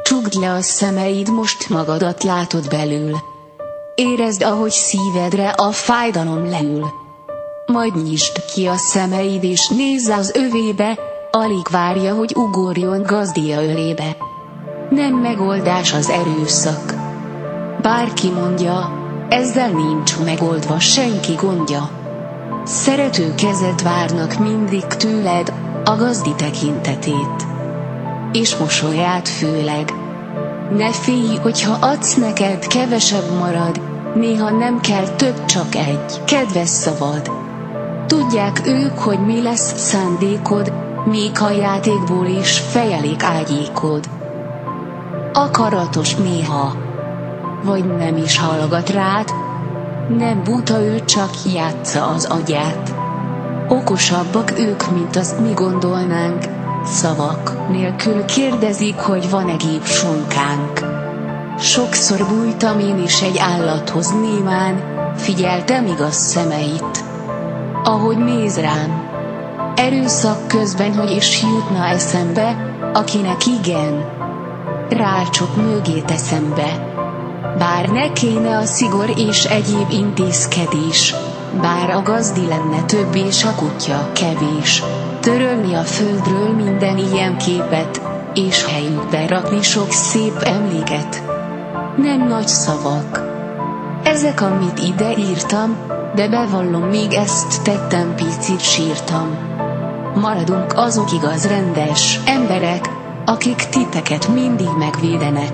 Csukd le a szemeid, most magadat látod belül. Érezd, ahogy szívedre a fájdalom leül. Majd nyisd ki a szemeid és nézz az övébe, alig várja, hogy ugorjon gazdia ölébe. Nem megoldás az erőszak. Bárki mondja, ezzel nincs megoldva senki gondja. Szerető kezet várnak mindig tőled, a gazdi tekintetét, és mosolyát főleg. Ne félj, hogyha adsz, neked kevesebb marad, néha nem kell több, csak egy kedves szavad. Tudják ők, hogy mi lesz szándékod, még a játékból is fejelik ágyékod. Akaratos néha, vagy nem is hallgat rád, nem buta ő, csak játsza az agyát. Okosabbak ők, mint azt mi gondolnánk, szavak nélkül kérdezik, hogy van-e gépsonkánk. Sokszor bújtam én is egy állathoz némán, figyeltem igaz szemeit, ahogy néz rám. Erőszak közben, hogy is jutna eszembe, akinek igen, rácsok mögé teszem be. Bár ne kéne a szigor és egyéb intézkedés, bár a gazdi lenne több és a kutya kevés, törölni a földről minden ilyen képet, és helyükbe rakni sok szép emléket. Nem nagy szavak ezek, amit ide írtam, de bevallom, még ezt tettem, picit sírtam. Maradunk azok igaz rendes emberek, akik titeket mindig megvédenek.